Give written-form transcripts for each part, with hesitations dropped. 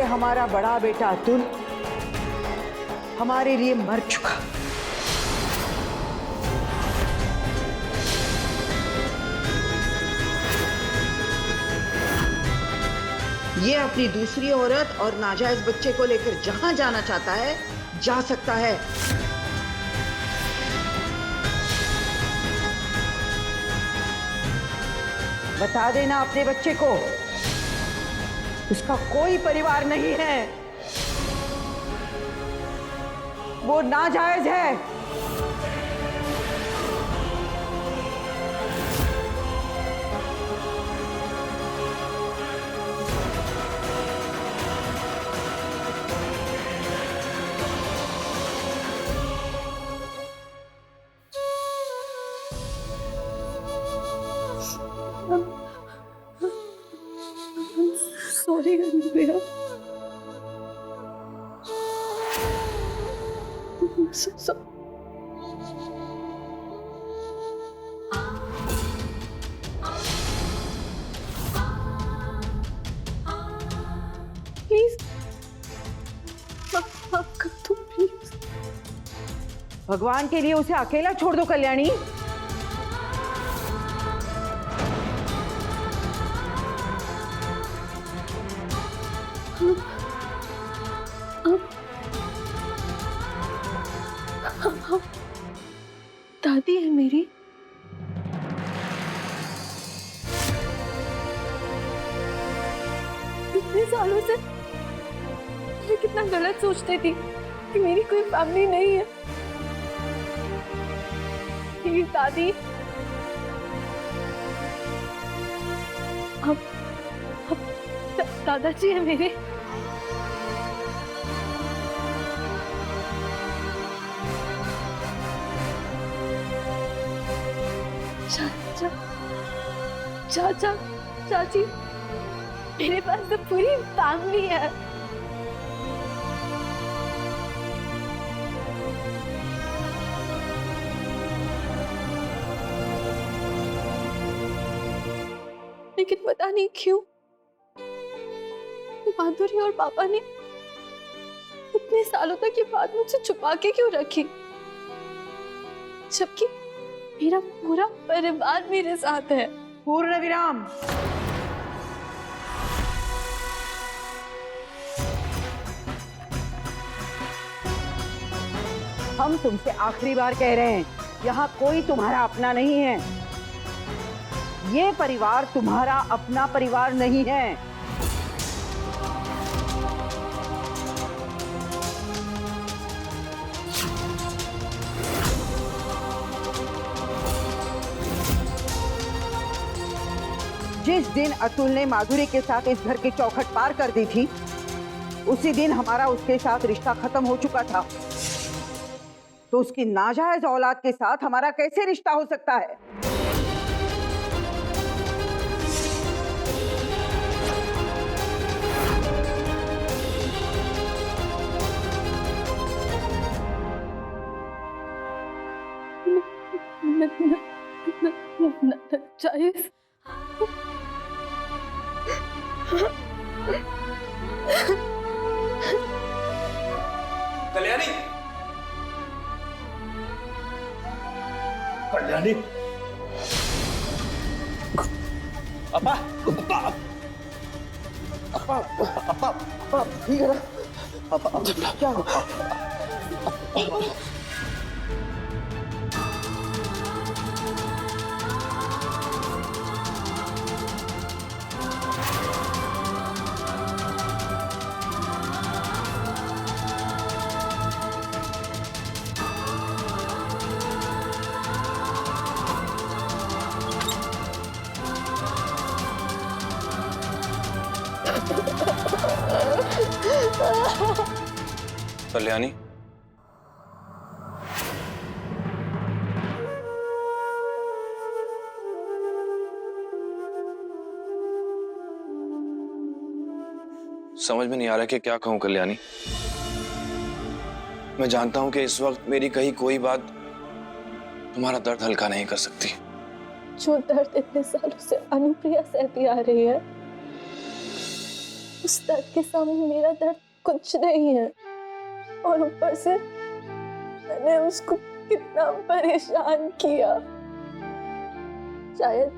हमारा बड़ा बेटा अतुल हमारे लिए मर चुका। ये अपनी दूसरी औरत और नाजायज बच्चे को लेकर जहां जाना चाहता है जा सकता है। बता देना अपने बच्चे को उसका कोई परिवार नहीं है, वो नाजायज है। सॉरी अनुप्रिया, प्लीज माफ कर दो प्लीज। भगवान के लिए उसे अकेला छोड़ दो कल्याणी। दादी है मेरी। इतने सालों से मैं कितना गलत सोचती थी कि मेरी कोई फैमिली नहीं है। मेरी दादी अब दादाजी है मेरे। चाचा, चाचा, चाची, मेरे पास तो पूरी फैमिली है। लेकिन पता नहीं क्यों माधुरी और पापा ने इतने सालों तक ये बात मुझसे छुपा के क्यों रखी, जबकि मेरा पूरा परिवार मेरे साथ है। पूर्ण विराम। हम तुमसे आखिरी बार कह रहे हैं, यहाँ कोई तुम्हारा अपना नहीं है। ये परिवार तुम्हारा अपना परिवार नहीं है। जिस दिन अतुल ने माधुरी के साथ इस घर की चौखट पार कर दी थी, उसी दिन हमारा उसके साथ रिश्ता खत्म हो चुका था। तो उसकी नाजायज औलाद के साथ हमारा कैसे रिश्ता हो सकता है? जायज कल्याणी, कल्याणी, अपा, अपा, अपा, अपा, अपा, ठीक है ना? अपा, क्या हुआ? कल्याणी, समझ में नहीं आ रहा कि क्या कहूं कल्याणी। मैं जानता हूं कि इस वक्त मेरी कही कोई बात तुम्हारा दर्द हल्का नहीं कर सकती। जो दर्द इतने सालों से अनुप्रिया सहती आ रही है, उस दर्द के सामने मेरा दर्द कुछ नहीं है। और ऊपर से मैंने उसको कितना परेशान किया। शायद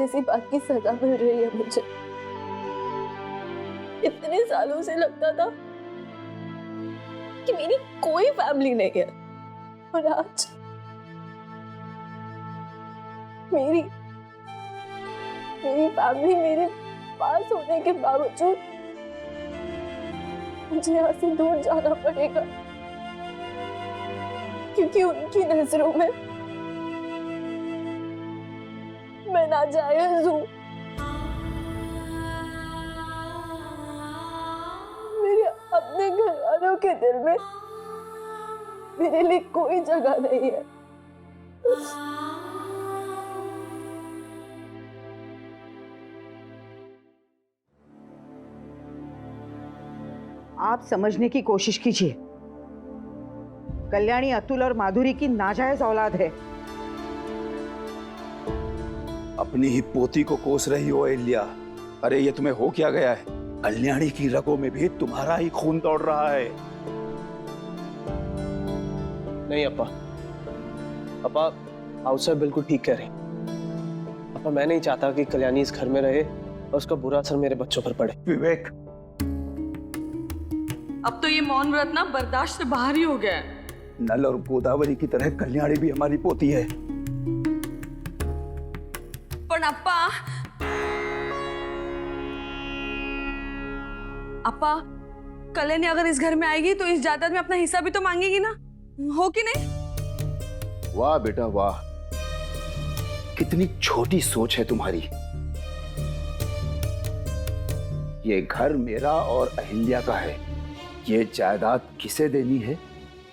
इसी बात की सजा मिल रही है मुझे। इतने सालों से लगता था कि मेरी कोई फैमिली नहीं है, और आज मेरी फैमिली मेरे पास होने के बावजूद मुझे यहाँ से दूर जाना पड़ेगा, क्योंकि उनकी नजरों में मैं नाजायज हूँ। मेरे अपने घर वालों के दिल में मेरे लिए कोई जगह नहीं है। आप समझने की कोशिश कीजिए, कल्याणी अतुल और माधुरी की नाजायज औलाद है। अपनी ही पोती को कोस रही हो अहिल्या। अरे ये तुम्हें हो क्या गया है? कल्याणी की रगों में भी तुम्हारा ही खून दौड़ रहा है। नहीं अप्पा, अप्पा आउसर बिल्कुल ठीक कह रही। अप्पा मैं नहीं चाहता कि कल्याणी इस घर में रहे और उसका बुरा असर मेरे बच्चों पर पड़े। विवेक, अब तो ये मौन व्रत ना बर्दाश्त से बाहर ही हो गया है। नल और गोदावरी की तरह कल्याणी भी हमारी पोती है। पर अप्पा कल्याणी अगर इस घर में आएगी तो इस जायदाद में अपना हिस्सा भी तो मांगेगी ना, हो कि नहीं? वाह बेटा वाह, कितनी छोटी सोच है तुम्हारी। ये घर मेरा और अहिल्या का है। ये जायदाद किसे देनी है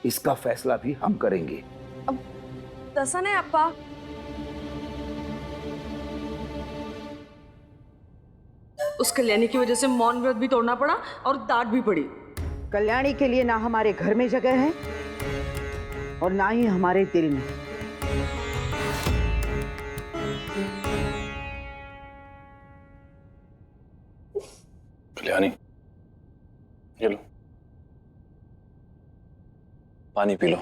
इसका फैसला भी हम करेंगे। अब तसा नहीं अप्पा, उस कल्याणी की वजह से मौन व्रत भी तोड़ना पड़ा और डांट भी पड़ी। कल्याणी के लिए ना हमारे घर में जगह है और ना ही हमारे दिल में। कल्याणी, ये लो पानी पी लो।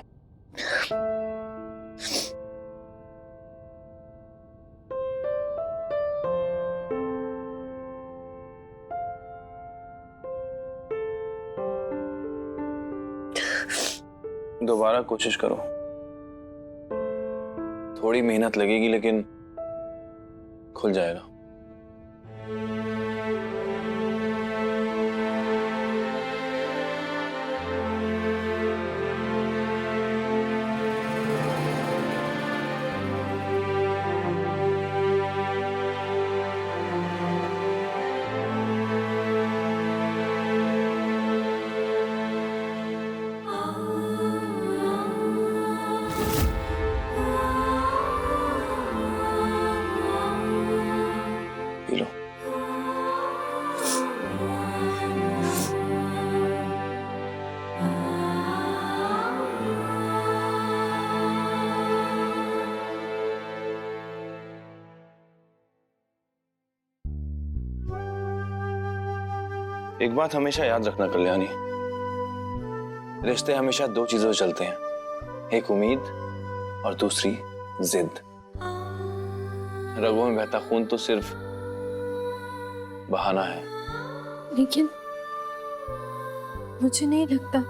दोबारा कोशिश करो, थोड़ी मेहनत लगेगी लेकिन खुल जाएगा। P low. एक बात हमेशा याद रखना कल्याणी, रिश्ते हमेशा दो चीजों से चलते हैं, एक उम्मीद और दूसरी जिद। रगों में बहता खून तो सिर्फ बहाना है। लेकिन मुझे नहीं लगता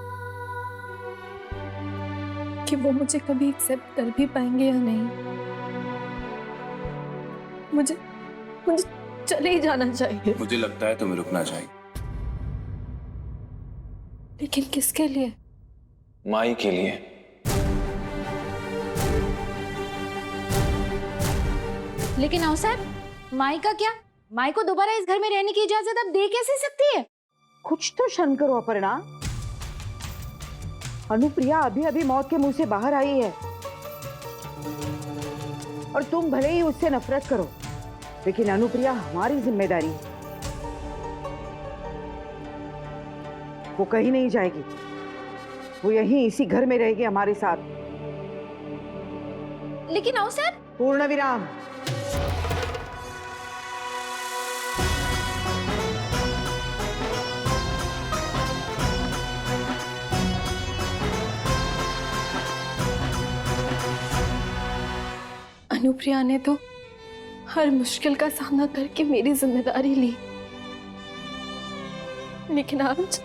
कि वो मुझे कभी एक्सेप्ट कर भी पाएंगे या नहीं। मुझे चले ही जाना चाहिए। मुझे लगता है तुम्हें रुकना चाहिए। लेकिन किसके लिए? माई के लिए। लेकिन अवसर, माई का क्या? माई को दोबारा इस घर में रहने की इजाजत अब दे कैसे सकती है? कुछ तो शर्म करो अपर्णा। अनुप्रिया अभी अभी मौत के मुंह से बाहर आई है और तुम भले ही उससे नफरत करो, लेकिन अनुप्रिया हमारी जिम्मेदारी है। वो कहीं नहीं जाएगी, वो यहीं इसी घर में रहेगी हमारे साथ। लेकिन अवसर, पूर्ण विराम। अनुप्रिया ने तो हर मुश्किल का सामना करके मेरी जिम्मेदारी ली, लेकिन आज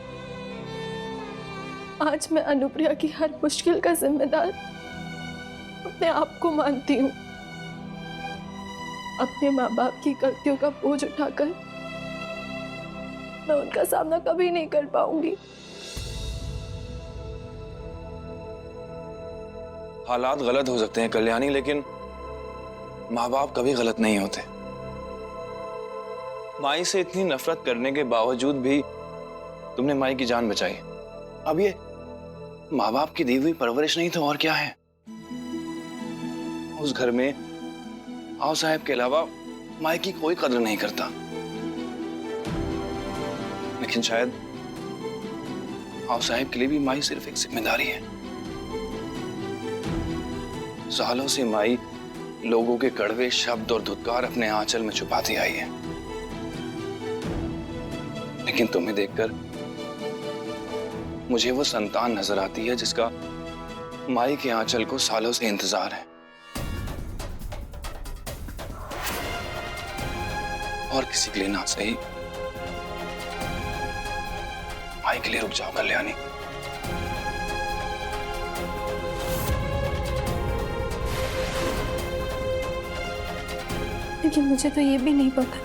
मैं अनुप्रिया की हर मुश्किल का जिम्मेदार अपने आप को मानती हूँ। अपने माँ बाप की गलतियों का बोझ उठाकर मैं उनका सामना कभी नहीं कर पाऊंगी। हालात गलत हो सकते हैं कल्याणी, लेकिन माँ बाप कभी गलत नहीं होते। माई से इतनी नफरत करने के बावजूद भी तुमने माई की जान बचाई। अब ये माँ बाप की दी हुई परवरिश नहीं तो और क्या है? उस घर में आओ साहब के अलावा माई की कोई कदर नहीं करता, लेकिन शायद आओ साहब के लिए भी माई सिर्फ एक जिम्मेदारी है। सालों से माई लोगों के कड़वे शब्द और धुतकार अपने आंचल में छुपाती आई है, लेकिन तुम्हें देखकर मुझे वो संतान नजर आती है जिसका माई के आंचल को सालों से इंतजार है। और किसी के लिए ना सही, माई के लिए रुक जाओ कल्याणी। लेकिन मुझे तो ये भी नहीं पता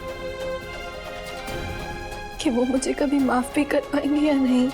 कि वो मुझे कभी माफ भी कर पाएंगे या नहीं।